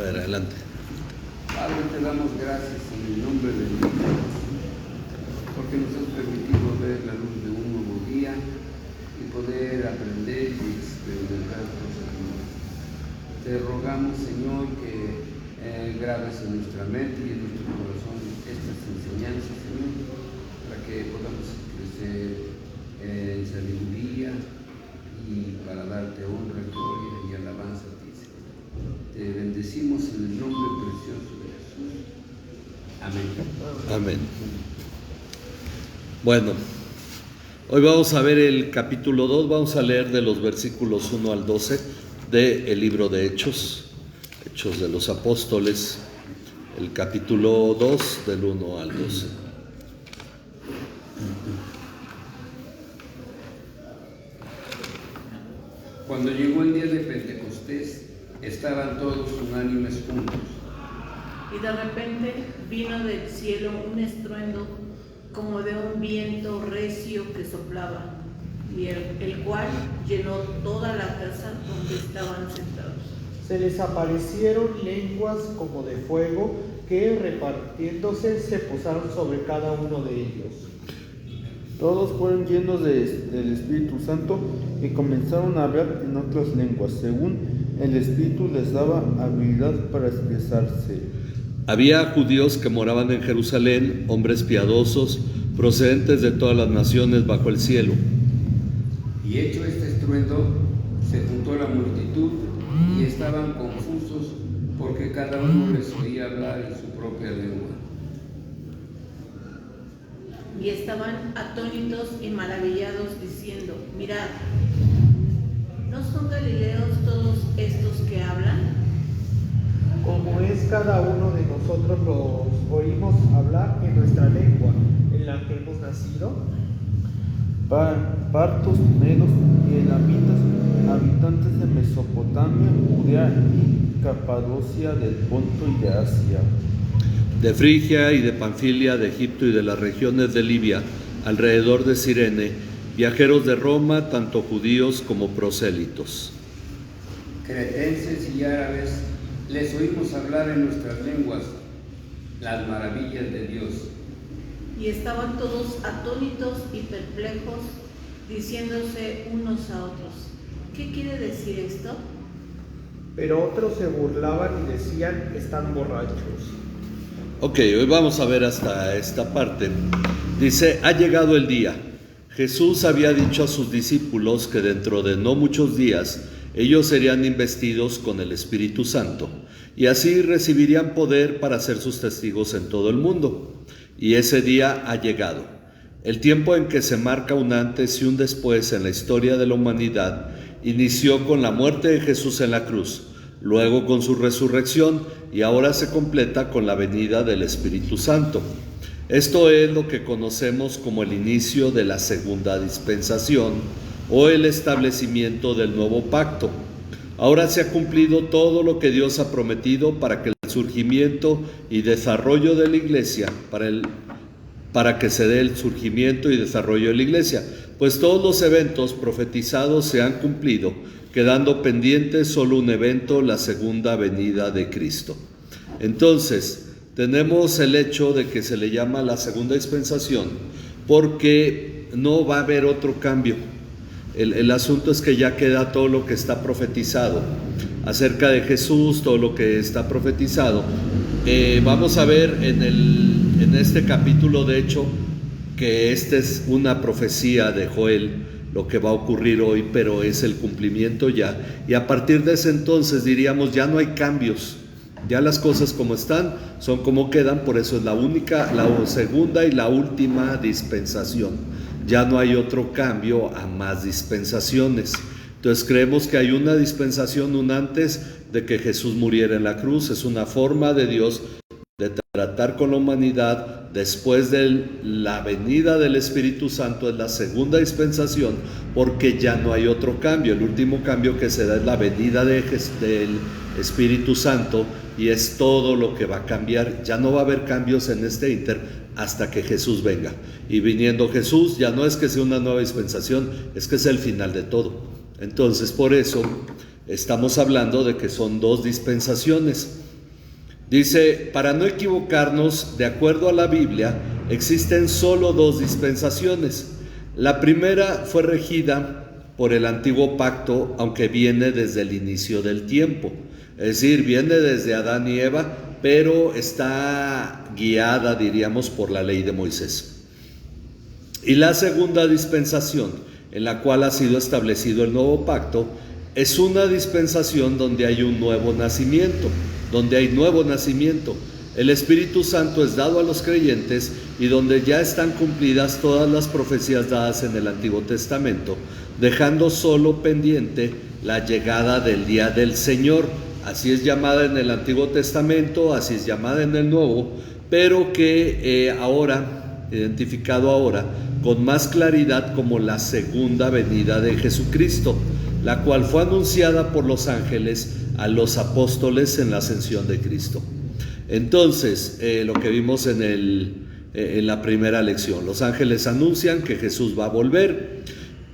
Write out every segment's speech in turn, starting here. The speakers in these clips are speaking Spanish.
ver, adelante. Padre, te damos gracias en el nombre de Dios, porque nos has permitido ver la luz de un nuevo día y poder aprender y experimentar cosas nuevas. Te rogamos, Señor, que grabes en nuestra mente y en nuestro corazón estas enseñanzas, Señor, para que podamos crecer en sabiduría y para darte honra, gloria y alabanza a ti, Señor. Te bendecimos en el nombre precioso de Jesús. Amén. Amén. Bueno, hoy vamos a ver el capítulo 2, vamos a leer de los versículos 1 al 12 del libro de Hechos, Hechos de los Apóstoles, el capítulo 2 del 1 al 12. Cuando llegó el día de Pentecostés, estaban todos unánimes juntos. Y de repente vino del cielo un estruendo como de un viento recio que soplaba, y el cual llenó toda la casa donde estaban sentados. Se les aparecieron lenguas como de fuego que repartiéndose se posaron sobre cada uno de ellos. Todos fueron llenos del Espíritu Santo y comenzaron a hablar en otras lenguas, según el Espíritu les daba habilidad para expresarse. Había judíos que moraban en Jerusalén, hombres piadosos, procedentes de todas las naciones bajo el cielo. Y hecho este estruendo, se juntó la multitud y estaban confusos porque cada uno les oía hablar en su propia lengua. Y estaban atónitos y maravillados, diciendo: mirad, ¿no son galileos todos estos que hablan? Como es cada uno de nosotros los oímos hablar en nuestra lengua, en la que hemos nacido. Partos, medos y elamitas, habitantes de Mesopotamia, Judea y Capadocia, del Ponto y de Asia, De Frigia y de Panfilia, de Egipto y de las regiones de Libia, alrededor de Cirene, viajeros de Roma, tanto judíos como prosélitos. Cretenses y árabes, les oímos hablar en nuestras lenguas las maravillas de Dios. Y estaban todos atónitos y perplejos, diciéndose unos a otros: ¿qué quiere decir esto? Pero otros se burlaban y decían: están borrachos. Ok, hoy vamos a ver hasta esta parte. Dice, ha llegado el día. Jesús había dicho a sus discípulos que dentro de no muchos días ellos serían investidos con el Espíritu Santo y así recibirían poder para ser sus testigos en todo el mundo. Y ese día ha llegado. El tiempo en que se marca un antes y un después en la historia de la humanidad inició con la muerte de Jesús en la cruz, luego con su resurrección y ahora se completa con la venida del Espíritu Santo. Esto es lo que conocemos como el inicio de la segunda dispensación o el establecimiento del nuevo pacto. Ahora se ha cumplido todo lo que Dios ha prometido para que el surgimiento y desarrollo de la iglesia, para que se dé el surgimiento y desarrollo de la iglesia, pues todos los eventos profetizados se han cumplido, quedando pendiente solo un evento, la segunda venida de Cristo. Entonces, tenemos el hecho de que se le llama la segunda dispensación, porque no va a haber otro cambio. El asunto es que ya queda todo lo que está profetizado acerca de Jesús, todo lo que está profetizado. Vamos a ver en este capítulo, de hecho, que esta es una profecía de Joel, lo que va a ocurrir hoy, pero es el cumplimiento ya. Y a partir de ese entonces diríamos, ya no hay cambios, ya las cosas como están son como quedan, por eso es la segunda y la última dispensación. Ya no hay otro cambio a más dispensaciones. Entonces creemos que hay una dispensación, un antes de que Jesús muriera en la cruz. Es una forma de Dios de tratar con la humanidad. Después de la venida del Espíritu Santo es la segunda dispensación, porque ya no hay otro cambio. El último cambio que se da es la venida del Espíritu Santo, y es todo lo que va a cambiar. Ya no va a haber cambios en este ínter hasta que Jesús venga. Y viniendo Jesús, ya no es que sea una nueva dispensación, es que es el final de todo. Entonces, por eso estamos hablando de que son dos dispensaciones. Dice, para no equivocarnos, de acuerdo a la Biblia, existen solo 2 dispensaciones. La primera fue regida por el antiguo pacto, aunque viene desde el inicio del tiempo. Es decir, viene desde Adán y Eva, pero está guiada, diríamos, por la ley de Moisés. Y la segunda dispensación, en la cual ha sido establecido el nuevo pacto, es una dispensación donde hay un nuevo nacimiento, El Espíritu Santo es dado a los creyentes y donde ya están cumplidas todas las profecías dadas en el Antiguo Testamento, dejando solo pendiente la llegada del día del Señor. Así es llamada en el Antiguo Testamento, así es llamada en el Nuevo, pero que identificado ahora con más claridad como la segunda venida de Jesucristo, la cual fue anunciada por los ángeles a los apóstoles en la ascensión de Cristo. Entonces, lo que vimos en la primera lección, los ángeles anuncian que Jesús va a volver,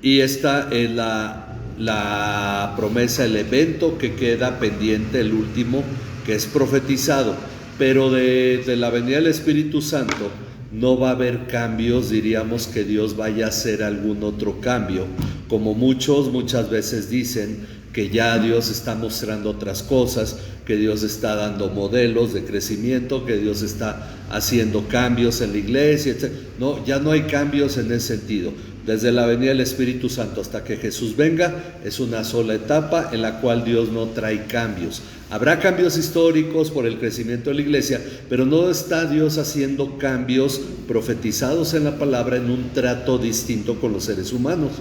y esta es la promesa, el evento que queda pendiente, el último, que es profetizado. Pero de la venida del Espíritu Santo no va a haber cambios, diríamos que Dios vaya a hacer algún otro cambio, como muchas veces dicen que ya Dios está mostrando otras cosas, que Dios está dando modelos de crecimiento, que Dios está haciendo cambios en la iglesia, etc. No, ya no hay cambios en ese sentido. Desde la venida del Espíritu Santo hasta que Jesús venga, es una sola etapa en la cual Dios no trae cambios. Habrá cambios históricos por el crecimiento de la iglesia, pero no está Dios haciendo cambios profetizados en la palabra en un trato distinto con los seres humanos.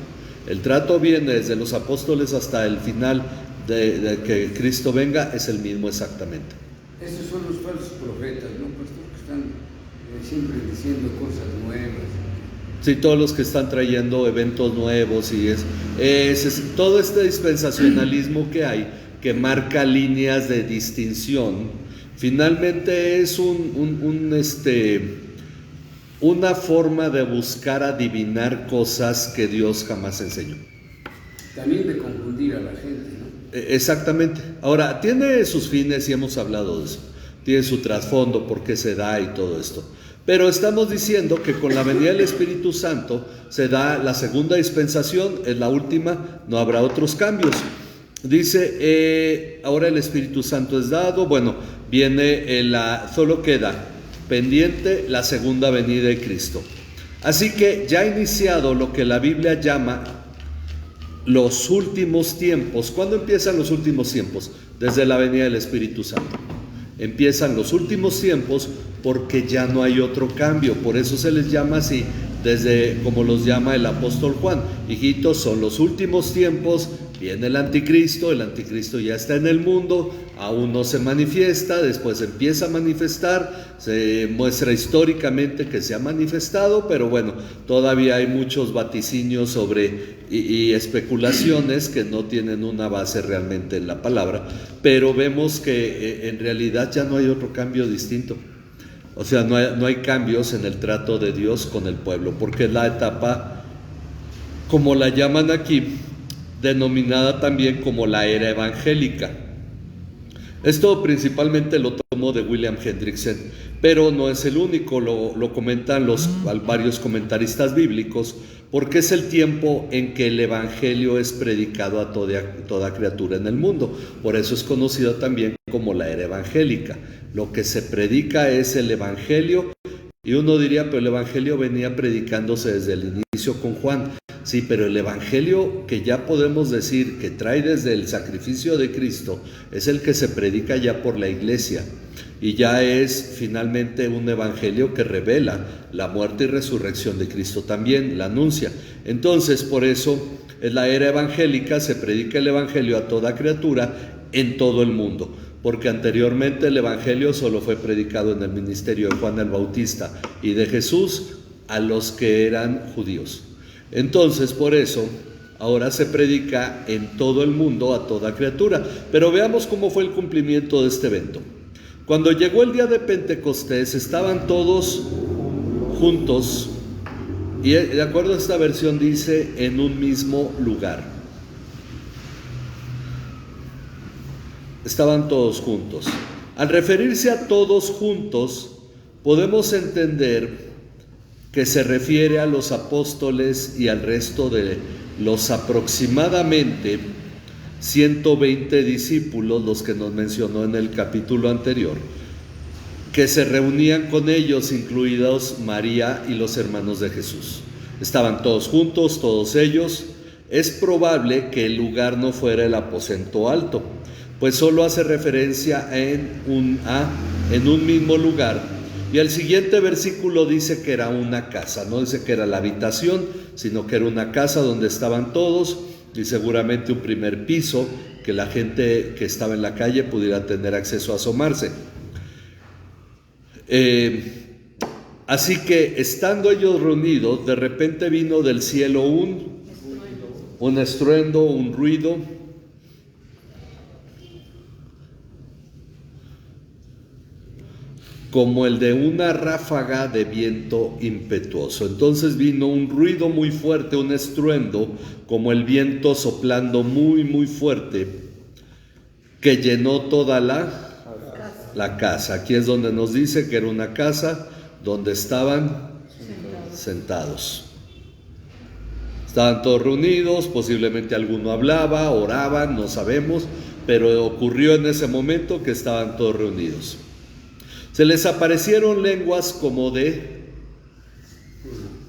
El trato viene desde los apóstoles hasta el final de que Cristo venga, es el mismo exactamente. Esos son los falsos profetas, ¿no, pastor? Que están siempre diciendo cosas nuevas. Sí, todos los que están trayendo eventos nuevos y todo este dispensacionalismo que hay, que marca líneas de distinción, finalmente es una forma de buscar adivinar cosas que Dios jamás enseñó. También de confundir a la gente, ¿no? Exactamente. Ahora, tiene sus fines y hemos hablado de eso. Tiene su trasfondo, por qué se da y todo esto. Pero estamos diciendo que con la venida del Espíritu Santo se da la segunda dispensación, es la última, no habrá otros cambios. Dice, ahora el Espíritu Santo es dado, bueno, solo queda pendiente la segunda venida de Cristo. Así que ya ha iniciado lo que la Biblia llama los últimos tiempos. ¿Cuándo empiezan los últimos tiempos? Desde la venida del Espíritu Santo. Empiezan los últimos tiempos porque ya no hay otro cambio. Por eso se les llama así, como los llama el apóstol Juan. Hijitos, son los últimos tiempos, viene el anticristo ya está en el mundo, aún no se manifiesta, después empieza a manifestar, se muestra históricamente que se ha manifestado, pero bueno, todavía hay muchos vaticinios y especulaciones que no tienen una base realmente en la palabra, pero vemos que en realidad ya no hay otro cambio distinto. O sea, no hay cambios en el trato de Dios con el pueblo, porque es la etapa, como la llaman aquí, denominada también como la era evangélica. Esto principalmente lo tomo de William Hendrickson, pero no es el único, lo comentan varios comentaristas bíblicos, porque es el tiempo en que el evangelio es predicado a toda criatura en el mundo. Por eso es conocido también como la era evangélica. Lo que se predica es el evangelio, y uno diría, pero el evangelio venía predicándose desde el inicio con Juan. Sí, pero el evangelio que ya podemos decir que trae desde el sacrificio de Cristo es el que se predica ya por la iglesia, y ya es finalmente un evangelio que revela la muerte y resurrección de Cristo, también la anuncia. Entonces, por eso en la era evangélica se predica el evangelio a toda criatura en todo el mundo, porque anteriormente el evangelio solo fue predicado en el ministerio de Juan el Bautista y de Jesús a los que eran judíos. Entonces, por eso, ahora se predica en todo el mundo a toda criatura. Pero veamos cómo fue el cumplimiento de este evento. Cuando llegó el día de Pentecostés, estaban todos juntos, y de acuerdo a esta versión dice, en un mismo lugar. Estaban todos juntos. Al referirse a todos juntos, podemos entender que se refiere a los apóstoles y al resto de los aproximadamente 120 discípulos, los que nos mencionó en el capítulo anterior, que se reunían con ellos, incluidos María y los hermanos de Jesús. Estaban todos juntos, todos ellos. Es probable que el lugar no fuera el aposento alto, pues solo hace referencia en un mismo lugar. Y el siguiente versículo dice que era una casa, no dice que era la habitación, sino que era una casa donde estaban todos, y seguramente un primer piso que la gente que estaba en la calle pudiera tener acceso a asomarse. Así que estando ellos reunidos, de repente vino del cielo un estruendo, un ruido, como el de una ráfaga de viento impetuoso. Entonces vino un ruido muy fuerte, un estruendo, como el viento soplando muy, muy fuerte, que llenó toda la casa. Aquí es donde nos dice que era una casa donde estaban sentados. Estaban todos reunidos, posiblemente alguno hablaba, oraban, no sabemos, pero ocurrió en ese momento que estaban todos reunidos. Se les aparecieron lenguas como de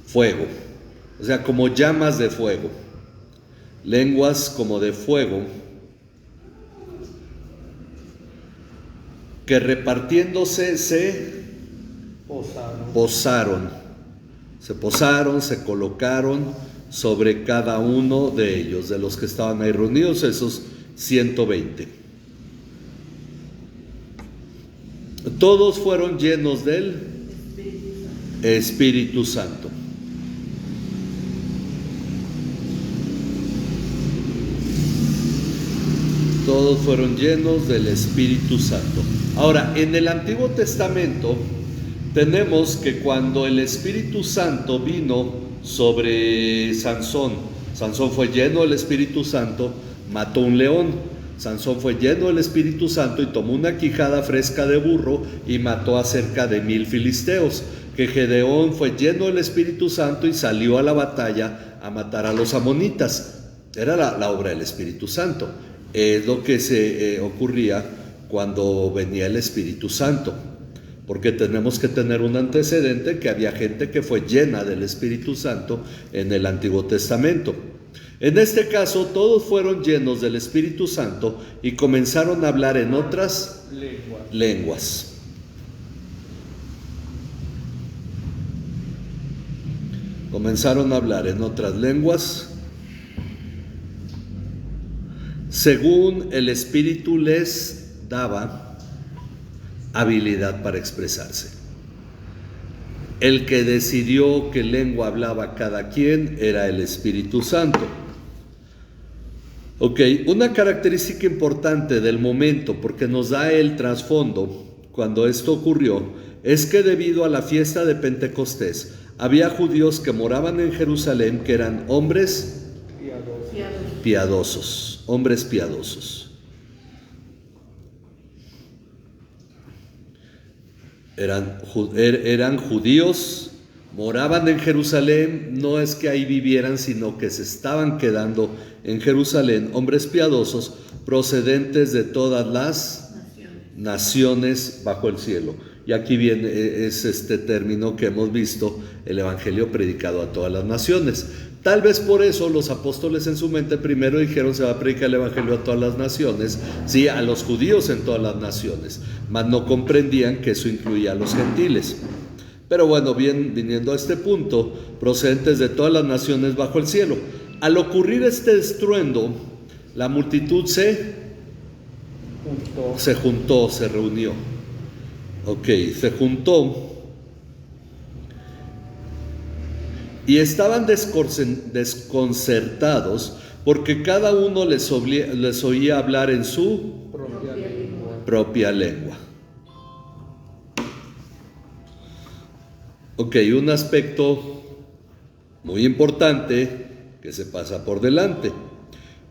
fuego, o sea, como llamas de fuego, lenguas como de fuego, que repartiéndose se posaron, se colocaron sobre cada uno de ellos, de los que estaban ahí reunidos, esos 120. Todos fueron llenos del Espíritu Santo. Todos fueron llenos del Espíritu Santo. Ahora, en el Antiguo Testamento tenemos que cuando el Espíritu Santo vino sobre Sansón fue lleno del Espíritu Santo, mató un león. Sansón fue lleno del Espíritu Santo y tomó una quijada fresca de burro y mató a cerca de 1000 filisteos. Que Gedeón fue lleno del Espíritu Santo y salió a la batalla a matar a los amonitas. Era la obra del Espíritu Santo. Es lo que se ocurría cuando venía el Espíritu Santo, porque tenemos que tener un antecedente que había gente que fue llena del Espíritu Santo en el Antiguo Testamento. En este caso, todos fueron llenos del Espíritu Santo y comenzaron a hablar en otras lenguas. Comenzaron a hablar en otras lenguas según el Espíritu les daba habilidad para expresarse. El que decidió qué lengua hablaba cada quien era el Espíritu Santo. Ok, una característica importante del momento, porque nos da el trasfondo cuando esto ocurrió, es que debido a la fiesta de Pentecostés, había judíos que moraban en Jerusalén que eran hombres piadosos, hombres piadosos. Eran judíos, moraban en Jerusalén, no es que ahí vivieran, sino que se estaban quedando en Jerusalén, hombres piadosos procedentes de todas las naciones bajo el cielo. Y aquí viene, es este término que hemos visto, el evangelio predicado a todas las naciones. Tal vez por eso los apóstoles en su mente primero dijeron: se va a predicar el evangelio a todas las naciones, sí, a los judíos en todas las naciones, mas no comprendían que eso incluía a los gentiles. Pero bueno, bien, viniendo a este punto, procedentes de todas las naciones bajo el cielo. Al ocurrir este estruendo, la multitud se juntó, se reunió. Ok, se juntó. Y estaban desconcertados porque cada uno les oía hablar en su propia lengua. Ok, un aspecto muy importante que se pasa por delante.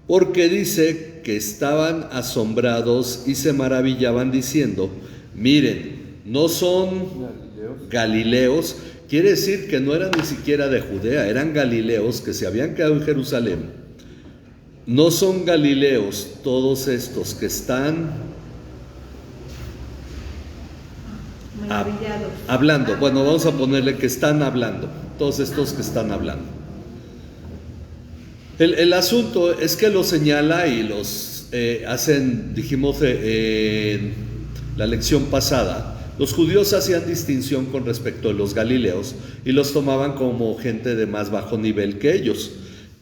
porque dice que estaban asombrados y se maravillaban diciendo, miren, no son galileos. Quiere decir que no eran ni siquiera de Judea, eran galileos que se habían quedado en Jerusalén. No son galileos todos estos que están Maravillados. hablando. Bueno, vamos a ponerle que están hablando, todos estos que están hablando. El asunto es que los señala y los hacen, dijimos en la lección pasada, los judíos hacían distinción con respecto a los galileos y los tomaban como gente de más bajo nivel que ellos.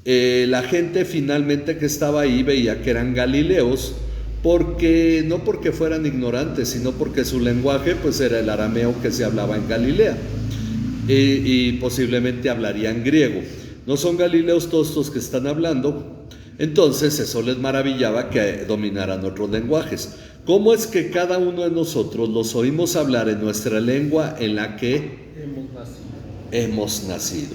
La gente finalmente que estaba ahí veía que eran galileos, no porque fueran ignorantes, sino porque su lenguaje pues era el arameo que se hablaba en Galilea, y posiblemente hablarían griego. No son galileos todos estos que están hablando. Entonces eso les maravillaba que dominaran otros lenguajes. ¿Cómo es que cada uno de nosotros los oímos hablar en nuestra lengua en la que hemos nacido?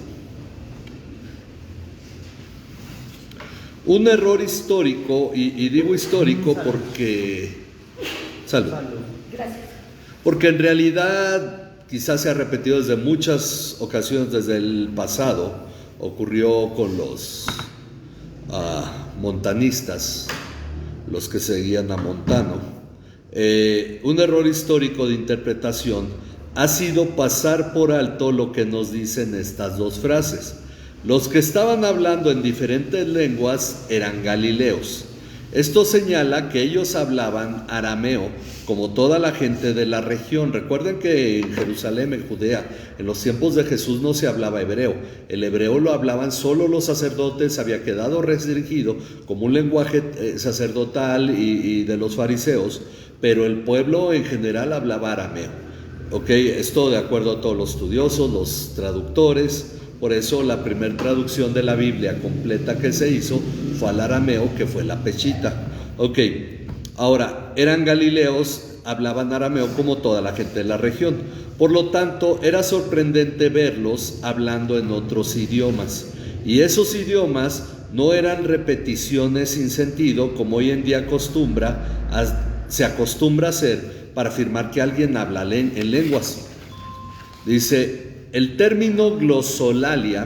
Un error histórico, y digo histórico porque... Salud. Gracias. Porque en realidad quizás se ha repetido desde muchas ocasiones desde el pasado. Ocurrió con los montanistas, los que seguían a Montano. Un error histórico de interpretación ha sido pasar por alto lo que nos dicen estas dos frases. Los que estaban hablando en diferentes lenguas eran galileos. Esto señala que ellos hablaban arameo, como toda la gente de la región. Recuerden que en Jerusalén, en Judea, en los tiempos de Jesús no se hablaba hebreo. El hebreo lo hablaban solo los sacerdotes, había quedado restringido como un lenguaje sacerdotal y de los fariseos, pero el pueblo en general hablaba arameo. Esto de acuerdo a todos los estudiosos, los traductores. Por eso la primera traducción de la Biblia completa que se hizo fue al arameo, que fue la Peshita. Ahora, eran galileos, hablaban arameo como toda la gente de la región. Por lo tanto, era sorprendente verlos hablando en otros idiomas. Y esos idiomas no eran repeticiones sin sentido, como hoy en día se acostumbra a hacer para afirmar que alguien habla en lenguas. Dice... El término glosolalia,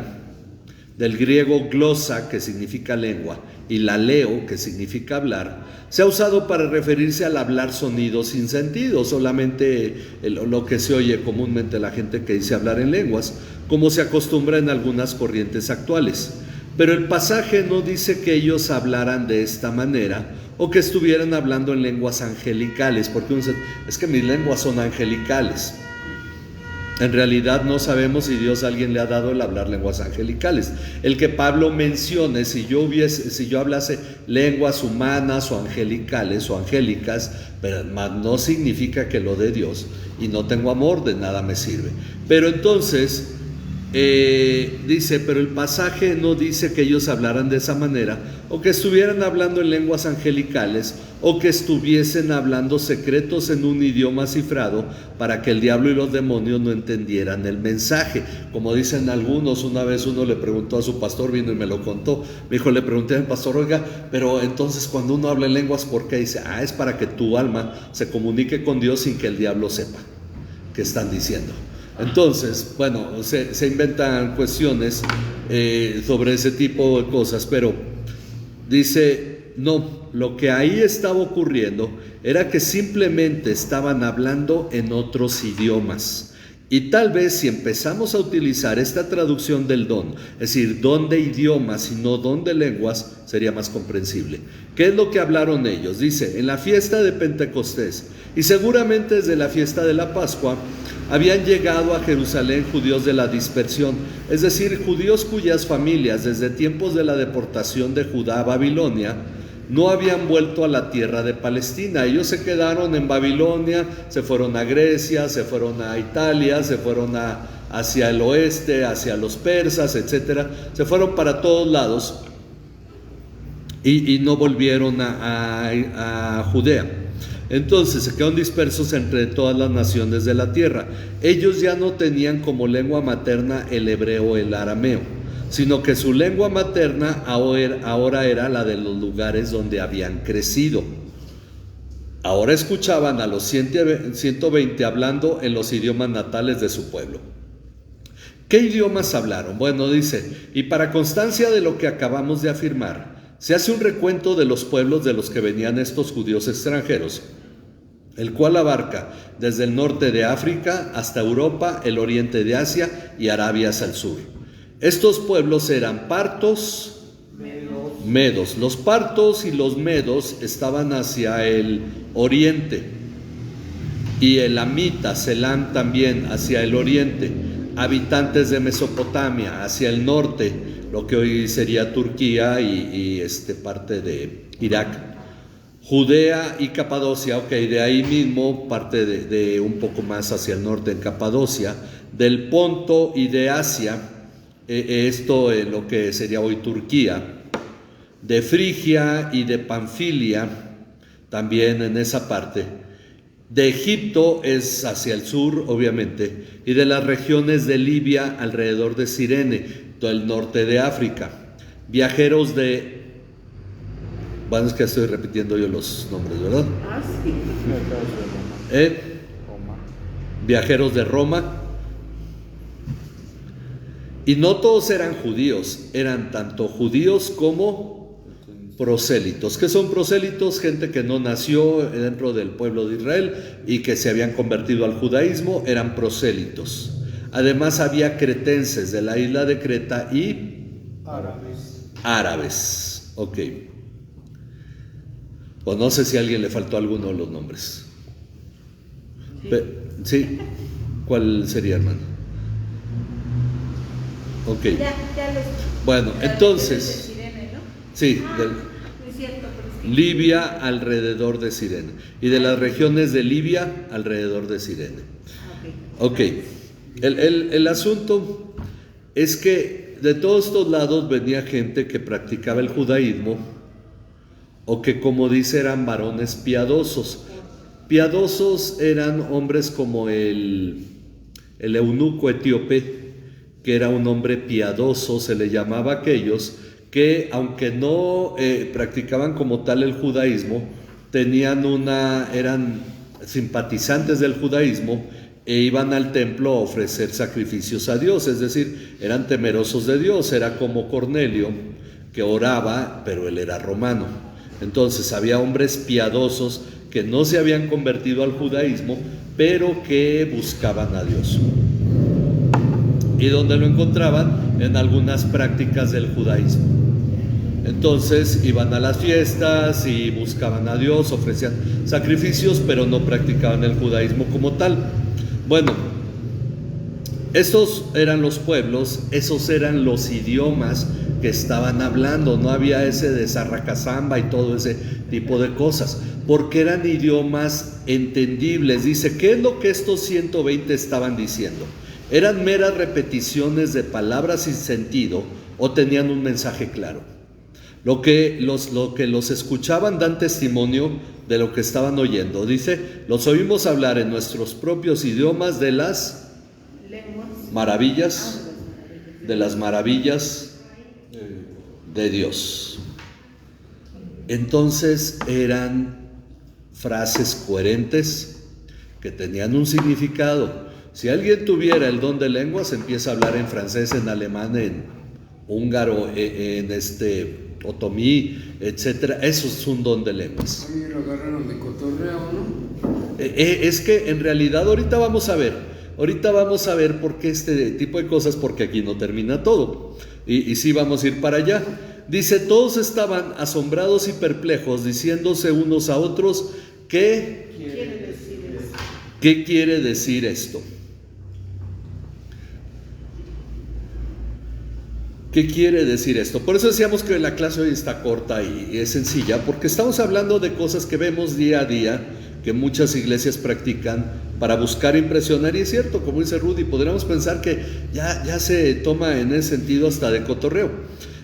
del griego glosa, que significa lengua, y laleo, que significa hablar, se ha usado para referirse al hablar sonidos sin sentido, solamente lo que se oye comúnmente la gente que dice hablar en lenguas, como se acostumbra en algunas corrientes actuales. Pero el pasaje no dice que ellos hablaran de esta manera o que estuvieran hablando en lenguas angelicales, porque uno dice, es que mis lenguas son angelicales. En realidad no sabemos si Dios a alguien le ha dado el hablar lenguas angelicales. El que Pablo mencione, si yo hablase lenguas humanas o angelicales o angélicas, pero no significa que lo de Dios, y no tengo amor, de nada me sirve. Pero entonces dice, pero el pasaje no dice que ellos hablaran de esa manera, o que estuvieran hablando en lenguas angelicales, o que estuviesen hablando secretos en un idioma cifrado para que el diablo y los demonios no entendieran el mensaje. Como dicen algunos, una vez uno le preguntó a su pastor, vino y me lo contó, me dijo, le pregunté al pastor, oiga, pero entonces cuando uno habla en lenguas, ¿por qué? Dice, es para que tu alma se comunique con Dios sin que el diablo sepa qué están diciendo. Entonces, bueno, se inventan cuestiones sobre ese tipo de cosas, pero dice, no, lo que ahí estaba ocurriendo era que simplemente estaban hablando en otros idiomas. Y tal vez si empezamos a utilizar esta traducción del don, es decir, don de idiomas y no don de lenguas, sería más comprensible. ¿Qué es lo que hablaron ellos? Dice, en la fiesta de Pentecostés, y seguramente desde la fiesta de la Pascua, habían llegado a Jerusalén judíos de la dispersión, es decir, judíos cuyas familias desde tiempos de la deportación de Judá a Babilonia no habían vuelto a la tierra de Palestina. Ellos se quedaron en Babilonia, se fueron a Grecia, se fueron a Italia, se fueron hacia el oeste, hacia los persas, etc. Se fueron para todos lados y no volvieron a Judea. Entonces se quedaron dispersos entre todas las naciones de la tierra. Ellos ya no tenían como lengua materna el hebreo o el arameo, sino que su lengua materna ahora era la de los lugares donde habían crecido. Ahora escuchaban a los 120 hablando en los idiomas natales de su pueblo. ¿Qué idiomas hablaron? Bueno, dice, y para constancia de lo que acabamos de afirmar, se hace un recuento de los pueblos de los que venían estos judíos extranjeros, el cual abarca desde el norte de África hasta Europa, el oriente de Asia y Arabia hacia el sur. Estos pueblos eran partos, medos. Los partos y los medos estaban hacia el oriente, y elamitas, Elam también hacia el oriente, habitantes de Mesopotamia hacia el norte, lo que hoy sería Turquía y parte de Irak, Judea y Capadocia, de ahí mismo parte de un poco más hacia el norte en Capadocia, del Ponto y de Asia, esto es lo que sería hoy Turquía, de Frigia y de Panfilia, también en esa parte, de Egipto es hacia el sur, obviamente, y de las regiones de Libia alrededor de Cirene, todo el norte de África, viajeros de... Bueno, es que estoy repitiendo yo los nombres, ¿verdad? Sí. Viajeros de Roma. Y no todos eran judíos, eran tanto judíos como prosélitos. ¿Qué son prosélitos? Gente que no nació dentro del pueblo de Israel y que se habían convertido al judaísmo, eran prosélitos. Además había cretenses de la isla de Creta y árabes. Ok. Pues no sé si a alguien le faltó alguno de los nombres. ¿Sí? ¿Cuál sería, hermano? Ok. Bueno, entonces... Sí, Libia alrededor de Cirene. Y de las regiones de Libia alrededor de Cirene. Ok. El asunto es que de todos estos lados venía gente que practicaba el judaísmo, o que, como dice, eran varones piadosos. Piadosos eran hombres como el eunuco etíope, que era un hombre piadoso, se le llamaba a aquellos que, aunque no practicaban como tal el judaísmo, eran simpatizantes del judaísmo e iban al templo a ofrecer sacrificios a Dios, es decir, eran temerosos de Dios. Era como Cornelio, que oraba, pero él era romano. Entonces había hombres piadosos que no se habían convertido al judaísmo, pero que buscaban a Dios. ¿Y dónde lo encontraban? En algunas prácticas del judaísmo. Entonces iban a las fiestas y buscaban a Dios, ofrecían sacrificios, pero no practicaban el judaísmo como tal. Bueno, esos eran los pueblos, esos eran los idiomas que estaban hablando. No había ese de Sarracazamba y todo ese tipo de cosas, porque eran idiomas entendibles. Dice, ¿qué es lo que estos 120 estaban diciendo? ¿Eran meras repeticiones de palabras sin sentido o tenían un mensaje claro? Lo que los escuchaban dan testimonio de lo que estaban oyendo. Dice, los oímos hablar en nuestros propios idiomas de las maravillas, de Dios. Entonces eran frases coherentes que tenían un significado. Si alguien tuviera el don de lenguas, empieza a hablar en francés, en alemán, en húngaro, en otomí, etcétera. Eso es un don de lenguas. Oye, lo agarraron de cotorreo, ¿no? Es que en realidad ahorita vamos a ver por qué este tipo de cosas, porque aquí no termina todo. Y sí vamos a ir para allá. Dice, todos estaban asombrados y perplejos, diciéndose unos a otros, ¿qué quiere decir esto? ¿Qué quiere decir esto? Por eso decíamos que la clase hoy está corta y es sencilla, porque estamos hablando de cosas que vemos día a día, que muchas iglesias practican para buscar impresionar, y es cierto, como dice Rudy, podríamos pensar que ya se toma en ese sentido hasta de cotorreo.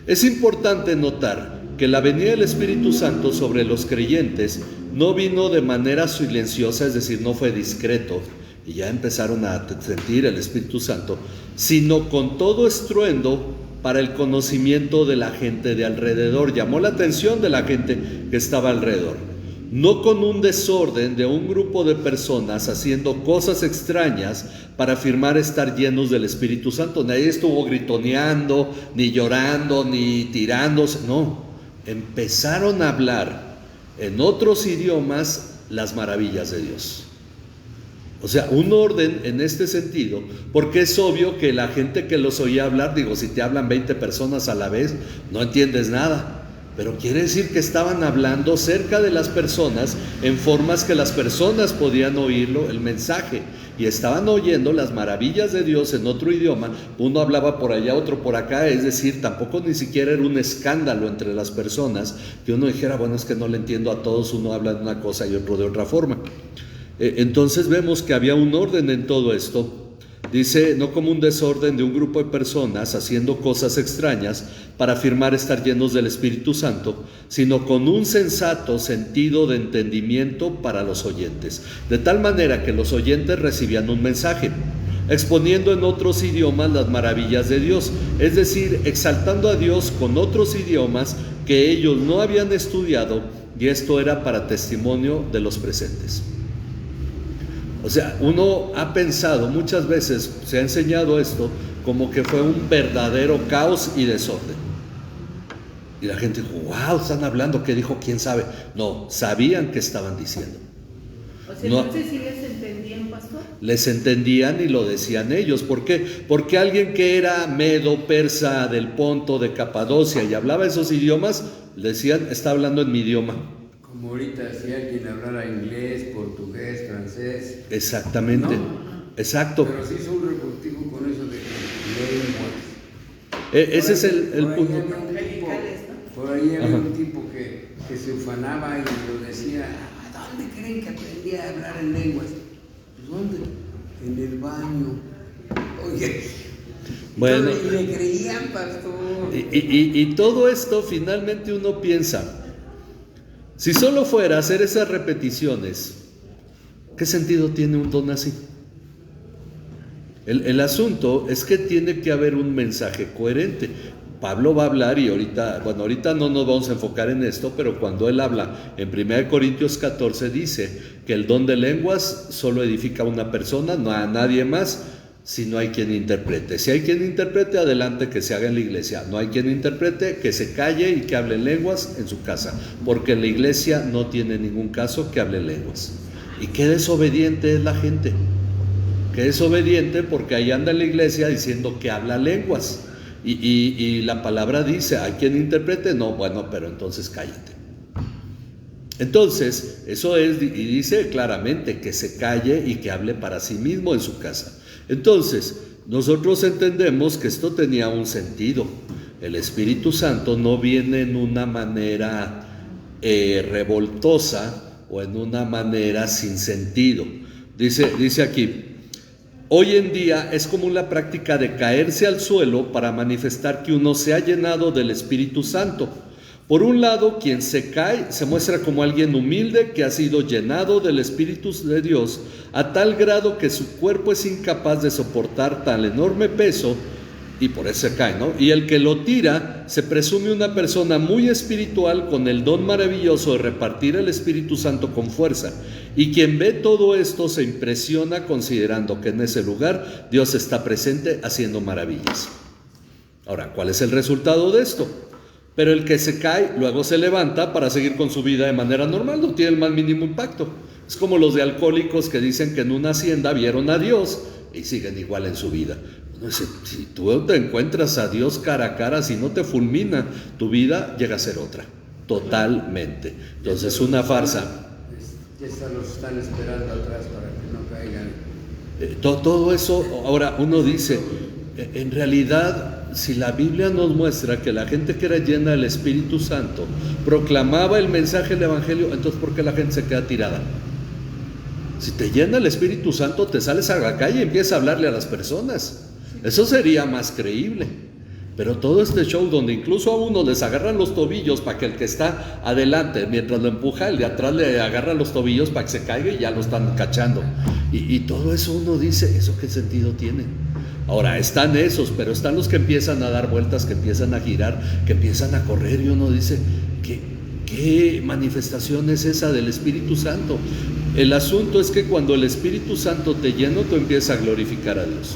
Es importante notar que la venida del Espíritu Santo sobre los creyentes no vino de manera silenciosa, es decir, no fue discreto, y ya empezaron a sentir el Espíritu Santo, sino con todo estruendo para el conocimiento de la gente de alrededor. Llamó la atención de la gente que estaba alrededor. No con un desorden de un grupo de personas haciendo cosas extrañas para afirmar estar llenos del Espíritu Santo. Nadie estuvo gritoneando, ni llorando, ni tirándose. No, empezaron a hablar en otros idiomas las maravillas de Dios. O sea, un orden en este sentido, porque es obvio que la gente que los oía hablar, digo, si te hablan 20 personas a la vez, no entiendes nada. Pero quiere decir que estaban hablando cerca de las personas en formas que las personas podían oírlo, el mensaje, y estaban oyendo las maravillas de Dios en otro idioma. Uno hablaba por allá, otro por acá, es decir, tampoco ni siquiera era un escándalo entre las personas que uno dijera, bueno, es que no le entiendo a todos, uno habla de una cosa y otro de otra forma. Entonces vemos que había un orden en todo esto. Dice, no como un desorden de un grupo de personas haciendo cosas extrañas para afirmar estar llenos del Espíritu Santo, sino con un sensato sentido de entendimiento para los oyentes, de tal manera que los oyentes recibían un mensaje, exponiendo en otros idiomas las maravillas de Dios, es decir, exaltando a Dios con otros idiomas que ellos no habían estudiado, y esto era para testimonio de los presentes. O sea, uno ha pensado, muchas veces se ha enseñado esto como que fue un verdadero caos y desorden. Y la gente dijo, wow, están hablando, ¿qué dijo? ¿Quién sabe? No, sabían qué estaban diciendo. O sea, entonces sí les entendían, pastor. Les entendían y lo decían ellos. ¿Por qué? Porque alguien que era medo, persa, del Ponto, de Capadocia y hablaba esos idiomas, le decían, está hablando en mi idioma. Como ahorita, si alguien hablara inglés, portugués, francés. Exactamente, ¿no? Exacto. Pero sí son revoltivos con eso de lenguas. Ese es el punto. Por ahí había un tipo que se ufanaba y lo decía, ¿a dónde creen que aprendí a hablar en lenguas? Pues ¿dónde? En el baño. Oye, bueno, y le creían, pastor. Y todo esto finalmente uno piensa, si solo fuera a hacer esas repeticiones, ¿qué sentido tiene un don así? El asunto es que tiene que haber un mensaje coherente. Pablo va a hablar y ahorita no nos vamos a enfocar en esto, pero cuando él habla en 1 Corintios 14 dice que el don de lenguas solo edifica a una persona, no a nadie más, si no hay quien interprete. Si hay quien interprete, adelante, que se haga en la iglesia. No hay quien interprete, que se calle y que hable lenguas en su casa, porque en la iglesia no tiene ningún caso que hable lenguas. Y qué desobediente es la gente, que es obediente porque ahí anda en la iglesia diciendo que habla lenguas. Y la palabra dice, ¿hay quien interprete? No, bueno, pero entonces cállate. Entonces, eso es, y dice claramente que se calle y que hable para sí mismo en su casa. Entonces, nosotros entendemos que esto tenía un sentido. El Espíritu Santo no viene en una manera revoltosa o en una manera sin sentido. Dice aquí, hoy en día es común la práctica de caerse al suelo para manifestar que uno se ha llenado del Espíritu Santo. Por un lado, quien se cae se muestra como alguien humilde que ha sido llenado del Espíritu de Dios a tal grado que su cuerpo es incapaz de soportar tal enorme peso y por eso se cae, ¿no? Y el que lo tira se presume una persona muy espiritual con el don maravilloso de repartir el Espíritu Santo con fuerza. Y quien ve todo esto se impresiona considerando que en ese lugar Dios está presente haciendo maravillas. Ahora, ¿cuál es el resultado de esto? Pero el que se cae luego se levanta para seguir con su vida de manera normal, no tiene el más mínimo impacto. Es como los de alcohólicos que dicen que en una hacienda vieron a Dios y siguen igual en su vida. Si tú te encuentras a Dios cara a cara, si no te fulmina, tu vida llega a ser otra, totalmente. Entonces es una farsa. Ya los están esperando atrás para que no caigan. Todo eso, ahora uno dice, en realidad, si la Biblia nos muestra que la gente que era llena del Espíritu Santo proclamaba el mensaje del Evangelio, entonces ¿por qué la gente se queda tirada? Si te llena el Espíritu Santo, te sales a la calle y empiezas a hablarle a las personas. Eso sería más creíble. Pero todo este show donde incluso a uno les agarran los tobillos para que el que está adelante, mientras lo empuja, el de atrás le agarra los tobillos para que se caiga y ya lo están cachando. Y todo eso uno dice, ¿eso qué sentido tiene? Ahora, están esos, pero están los que empiezan a dar vueltas, que empiezan a girar, que empiezan a correr, y uno dice, ¿qué manifestación es esa del Espíritu Santo? El asunto es que cuando el Espíritu Santo te llena, tú empiezas a glorificar a Dios.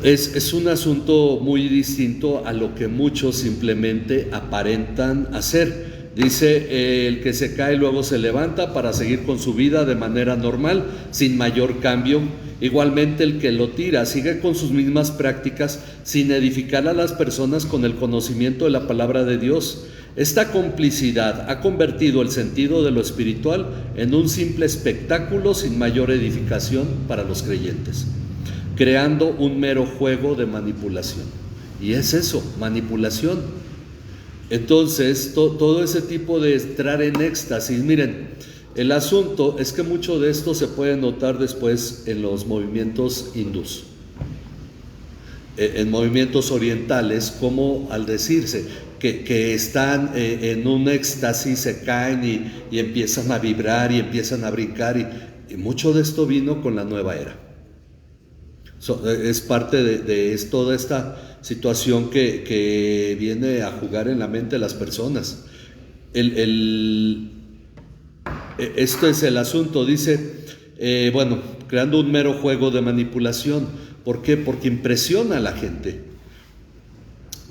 Es un asunto muy distinto a lo que muchos simplemente aparentan hacer. Dice, el que se cae luego se levanta para seguir con su vida de manera normal, sin mayor cambio. Igualmente el que lo tira sigue con sus mismas prácticas, sin edificar a las personas con el conocimiento de la palabra de Dios. Esta complicidad ha convertido el sentido de lo espiritual en un simple espectáculo sin mayor edificación para los creyentes, creando un mero juego de manipulación. Y es eso, manipulación. Entonces, todo ese tipo de entrar en éxtasis, miren, el asunto es que mucho de esto se puede notar después en los movimientos hindús, en movimientos orientales, como al decirse que están en un éxtasis, se caen y empiezan a vibrar y empiezan a brincar, y mucho de esto vino con la nueva era. Es parte de toda esta situación que viene a jugar en la mente de las personas. Esto es el asunto, dice, creando un mero juego de manipulación. ¿Por qué? Porque impresiona a la gente.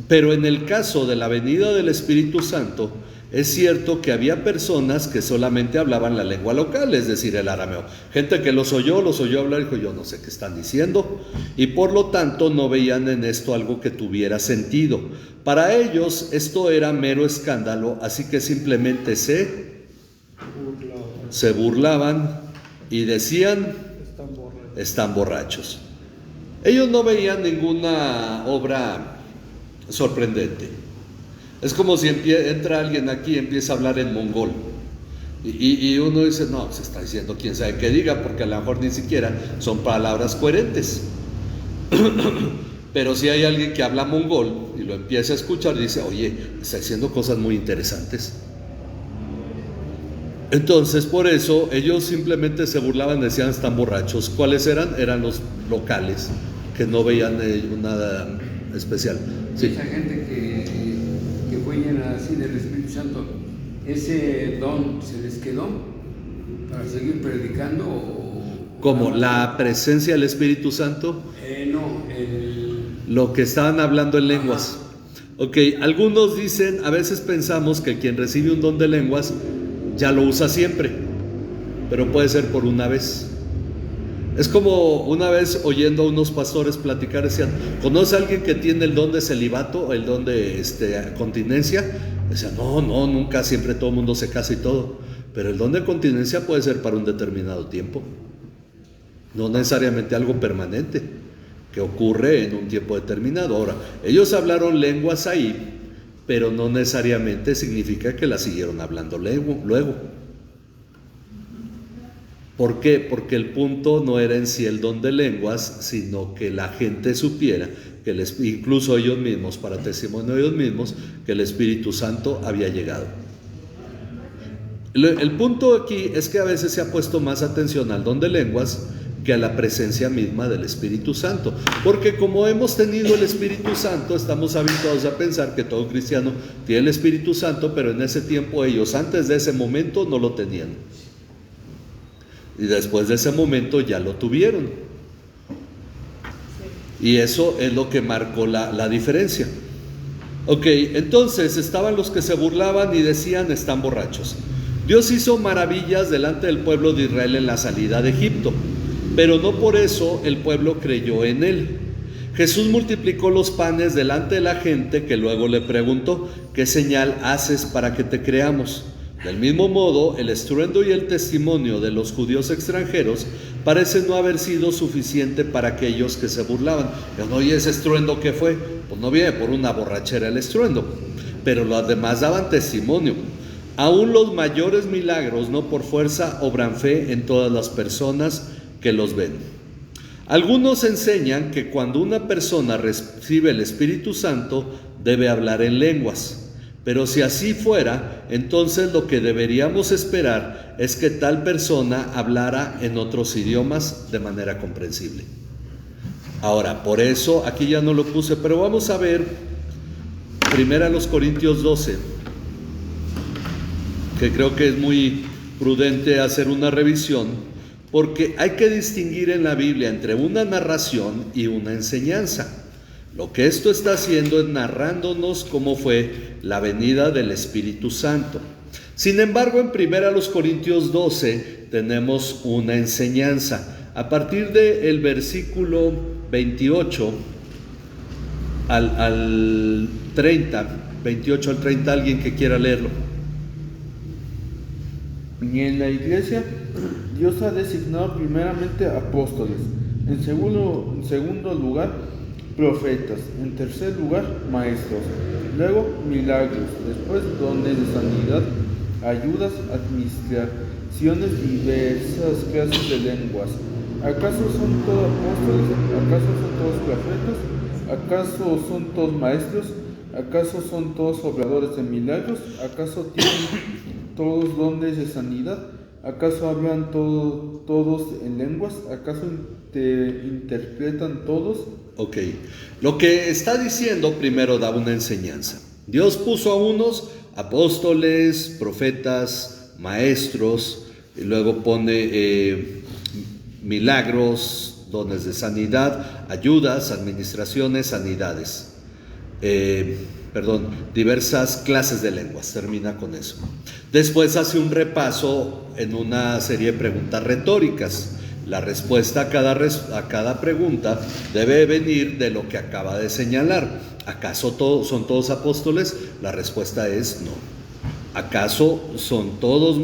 Pero en el caso de la venida del Espíritu Santo, es cierto que había personas que solamente hablaban la lengua local, es decir, el arameo. Gente que los oyó hablar y dijo, yo no sé qué están diciendo, y por lo tanto no veían en esto algo que tuviera sentido. Para ellos esto era mero escándalo, así que simplemente se burlaban y decían, están borrachos. Ellos no veían ninguna obra sorprendente. Es como si entra alguien aquí y empieza a hablar en mongol. Y uno dice, no, se está diciendo quién sabe qué diga, porque a lo mejor ni siquiera son palabras coherentes. Pero si hay alguien que habla mongol y lo empieza a escuchar, dice, oye, está diciendo cosas muy interesantes. Entonces, por eso, ellos simplemente se burlaban, decían, están borrachos. ¿Cuáles eran? Eran los locales, que no veían nada especial. Sí. Esa gente que fue llena así del Espíritu Santo, ¿ese don se les quedó para seguir predicando? ¿Cómo? ¿La presencia del Espíritu Santo? Lo que estaban hablando en lenguas. Ok, algunos dicen, a veces pensamos que quien recibe un don de lenguas ya lo usa siempre, pero puede ser por una vez. Es como una vez oyendo a unos pastores platicar, decían, ¿conoce a alguien que tiene el don de celibato o el don de continencia? Decían, no, nunca, siempre todo el mundo se casa y todo. Pero el don de continencia puede ser para un determinado tiempo, no necesariamente algo permanente, que ocurre en un tiempo determinado. Ahora, ellos hablaron lenguas ahí, pero no necesariamente significa que las siguieron hablando luego. ¿Por qué? Porque el punto no era en sí el don de lenguas, sino que la gente supiera, incluso ellos mismos, para testimonio de ellos mismos, que el Espíritu Santo había llegado. El punto aquí es que a veces se ha puesto más atención al don de lenguas que a la presencia misma del Espíritu Santo, porque como hemos tenido el Espíritu Santo, estamos habituados a pensar que todo cristiano tiene el Espíritu Santo, pero en ese tiempo ellos, antes de ese momento, no lo tenían. Y después de ese momento ya lo tuvieron. Y eso es lo que marcó la diferencia. Ok, entonces estaban los que se burlaban y decían, están borrachos. Dios hizo maravillas delante del pueblo de Israel en la salida de Egipto, pero no por eso el pueblo creyó en él. Jesús multiplicó los panes delante de la gente, que luego le preguntó, ¿qué señal haces para que te creamos? Del mismo modo, el estruendo y el testimonio de los judíos extranjeros parece no haber sido suficiente para aquellos que se burlaban. Oye, ¿ese estruendo qué fue? Pues no viene por una borrachera el estruendo, pero los demás daban testimonio. Aún los mayores milagros, no por fuerza, obran fe en todas las personas que los ven. Algunos enseñan que cuando una persona recibe el Espíritu Santo, debe hablar en lenguas. Pero si así fuera, entonces lo que deberíamos esperar es que tal persona hablara en otros idiomas de manera comprensible. Ahora, por eso aquí ya no lo puse, pero vamos a ver 1 Corintios 12, que creo que es muy prudente hacer una revisión, porque hay que distinguir en la Biblia entre una narración y una enseñanza. Lo que esto está haciendo es narrándonos cómo fue la venida del Espíritu Santo. Sin embargo, en 1 Corintios 12 tenemos una enseñanza. A partir del versículo 28 al 30, 28 al 30, alguien que quiera leerlo. Y en la iglesia, Dios ha designado primeramente apóstoles, en segundo lugar, profetas, en tercer lugar, maestros, luego milagros, después dones de sanidad, ayudas, administraciones, diversas clases de lenguas. ¿Acaso son todos apóstoles? ¿Acaso son todos profetas? ¿Acaso son todos maestros? ¿Acaso son todos obradores de milagros? ¿Acaso tienen todos dones de sanidad? ¿Acaso hablan todos en lenguas? ¿Acaso interpretan todos? Ok, lo que está diciendo primero da una enseñanza. Dios puso a unos apóstoles, profetas, maestros, y luego pone milagros, dones de sanidad, ayudas, administraciones, sanidades. Diversas clases de lenguas, termina con eso. Después hace un repaso en una serie de preguntas retóricas. La respuesta a cada pregunta debe venir de lo que acaba de señalar. ¿Acaso son todos apóstoles? La respuesta es no. ¿Acaso son todos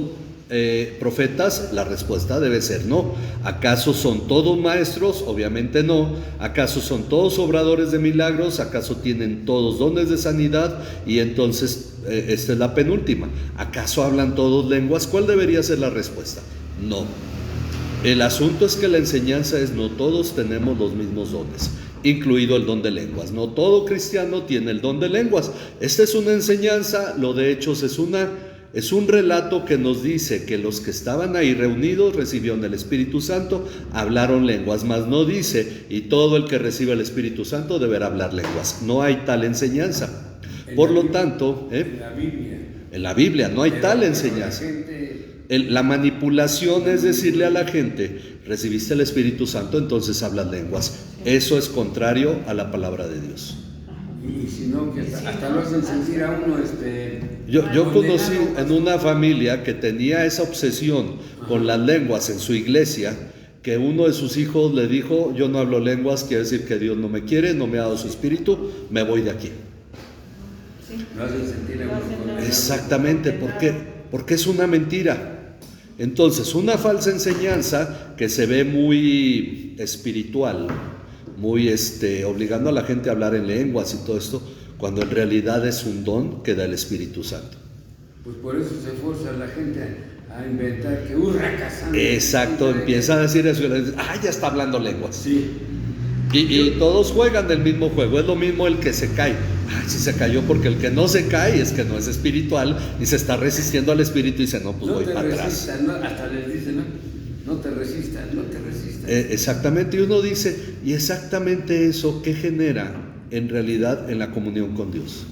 profetas? La respuesta debe ser no. ¿Acaso son todos maestros? Obviamente no. ¿Acaso son todos obradores de milagros? ¿Acaso tienen todos dones de sanidad? Y entonces, esta es la penúltima. ¿Acaso hablan todos lenguas? ¿Cuál debería ser la respuesta? No. El asunto es que la enseñanza es no todos tenemos los mismos dones, incluido el don de lenguas. No todo cristiano tiene el don de lenguas. Esta es una enseñanza, lo de Hechos es un relato que nos dice que los que estaban ahí reunidos recibieron el Espíritu Santo, hablaron lenguas, mas no dice, y todo el que reciba el Espíritu Santo deberá hablar lenguas. No hay tal enseñanza. Por lo tanto, en la Biblia no hay tal enseñanza. La manipulación es decirle a la gente, recibiste el Espíritu Santo, entonces hablas lenguas. Eso es contrario a la palabra de Dios. Y si no, que hasta lo hacen sentir a uno Yo conocí en una familia que tenía esa obsesión con las lenguas en su iglesia, que uno de sus hijos le dijo, yo no hablo lenguas, quiere decir que Dios no me quiere, no me ha dado su espíritu, me voy de aquí. Lo hacen sentir a uno. Exactamente, porque es una mentira. Entonces, una falsa enseñanza que se ve muy espiritual, muy obligando a la gente a hablar en lenguas y todo esto, cuando en realidad es un don que da el Espíritu Santo. Pues por eso se esfuerza la gente a inventar que casando. Exacto, empieza a decir eso y le dicen, ya está hablando lenguas. Sí. Y todos juegan el mismo juego, es lo mismo el que se cae. Si se cayó, porque el que no se cae es que no es espiritual y se está resistiendo al espíritu y dice, no, pues voy para atrás. Hasta les dicen, no te resistas. Exactamente, y uno dice, y exactamente eso, ¿qué genera en realidad en la comunión con Dios?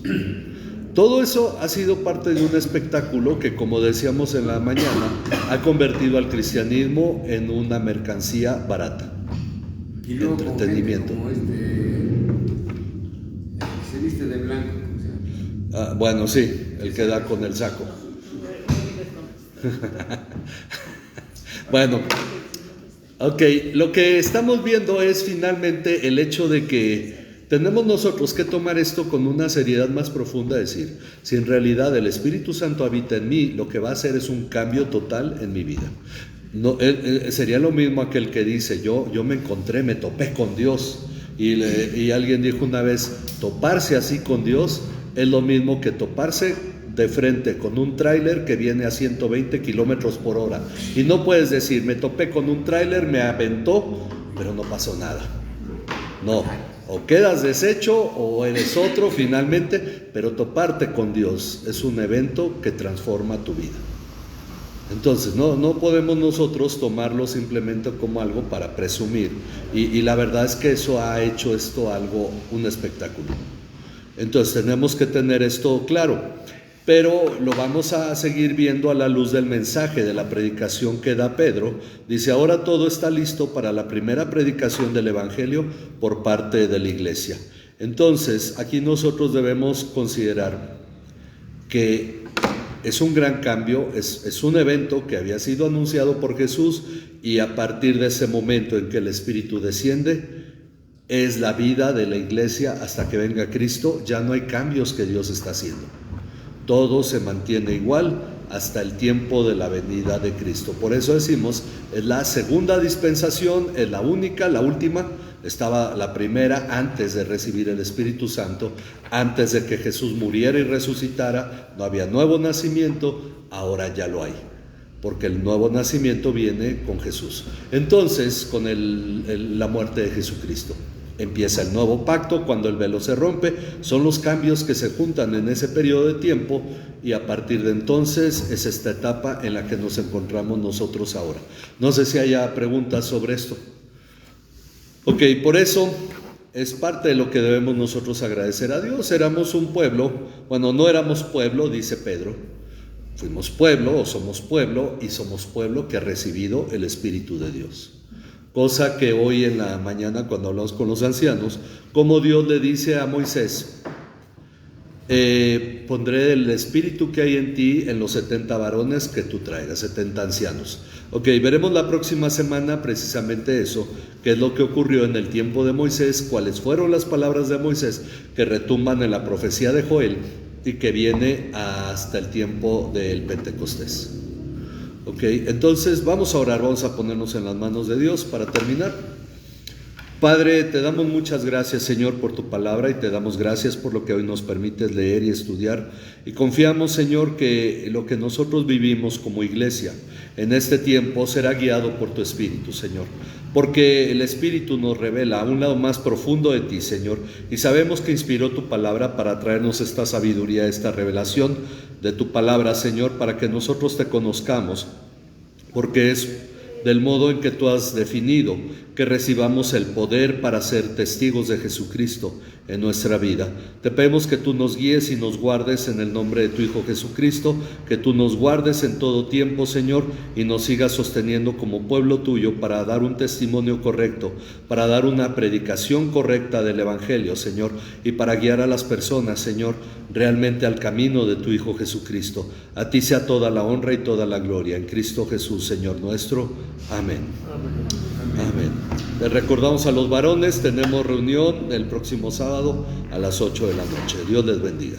Todo eso ha sido parte de un espectáculo que, como decíamos en la mañana, ha convertido al cristianismo en una mercancía barata. Y luego entretenimiento. Como se viste de blanco. Bueno, sí, el que da con el saco. Bueno, ok, lo que estamos viendo es finalmente el hecho de que tenemos nosotros que tomar esto con una seriedad más profunda, decir, si en realidad el Espíritu Santo habita en mí, lo que va a hacer es un cambio total en mi vida. No, sería lo mismo aquel que dice, yo me topé con Dios, y alguien dijo una vez, toparse así con Dios es lo mismo que toparse de frente con un tráiler que viene a 120 kilómetros por hora, y no puedes decir, me topé con un tráiler, me aventó, pero no pasó nada. No, o quedas deshecho o eres otro finalmente, pero toparte con Dios es un evento que transforma tu vida. Entonces, no podemos nosotros tomarlo simplemente como algo para presumir. Y la verdad es que eso ha hecho esto un espectáculo. Entonces, tenemos que tener esto claro. Pero lo vamos a seguir viendo a la luz del mensaje de la predicación que da Pedro. Dice, ahora todo está listo para la primera predicación del Evangelio por parte de la iglesia. Entonces, aquí nosotros debemos considerar que es un gran cambio, es un evento que había sido anunciado por Jesús, y a partir de ese momento en que el Espíritu desciende, es la vida de la iglesia hasta que venga Cristo. Ya no hay cambios que Dios está haciendo. Todo se mantiene igual hasta el tiempo de la venida de Cristo. Por eso decimos, es la segunda dispensación, es la única, la última. Estaba la primera antes de recibir el Espíritu Santo, antes de que Jesús muriera y resucitara. No había nuevo nacimiento, ahora ya lo hay, porque el nuevo nacimiento viene con Jesús. Entonces, con la muerte de Jesucristo, empieza el nuevo pacto. Cuando el velo se rompe, son los cambios que se juntan en ese periodo de tiempo, y a partir de entonces es esta etapa en la que nos encontramos nosotros ahora. No sé si haya preguntas sobre esto. Ok, por eso es parte de lo que debemos nosotros agradecer a Dios. Éramos un pueblo, bueno, no éramos pueblo, dice Pedro, fuimos pueblo o somos pueblo, y somos pueblo que ha recibido el Espíritu de Dios. Cosa que hoy en la mañana, cuando hablamos con los ancianos, como Dios le dice a Moisés, pondré el espíritu que hay en ti en los 70 varones que tú traigas, 70 ancianos. Ok, veremos la próxima semana precisamente eso, qué es lo que ocurrió en el tiempo de Moisés, cuáles fueron las palabras de Moisés que retumban en la profecía de Joel y que viene hasta el tiempo del Pentecostés. Ok, entonces vamos a orar, vamos a ponernos en las manos de Dios para terminar. Padre, te damos muchas gracias, Señor, por tu palabra, y te damos gracias por lo que hoy nos permites leer y estudiar, y confiamos, Señor, que lo que nosotros vivimos como iglesia en este tiempo será guiado por tu Espíritu, Señor, porque el Espíritu nos revela un lado más profundo de ti, Señor, y sabemos que inspiró tu palabra para traernos esta sabiduría, esta revelación de tu palabra, Señor, para que nosotros te conozcamos, porque es del modo en que tú has definido que recibamos el poder para ser testigos de Jesucristo en nuestra vida. Te pedimos que tú nos guíes y nos guardes en el nombre de tu Hijo Jesucristo, que tú nos guardes en todo tiempo, Señor, y nos sigas sosteniendo como pueblo tuyo para dar un testimonio correcto, para dar una predicación correcta del Evangelio, Señor, y para guiar a las personas, Señor, realmente al camino de tu Hijo Jesucristo. A ti sea toda la honra y toda la gloria en Cristo Jesús, Señor nuestro. Amén. Amén. Les recordamos a los varones, tenemos reunión el próximo sábado a las 8 de la noche. Dios les bendiga.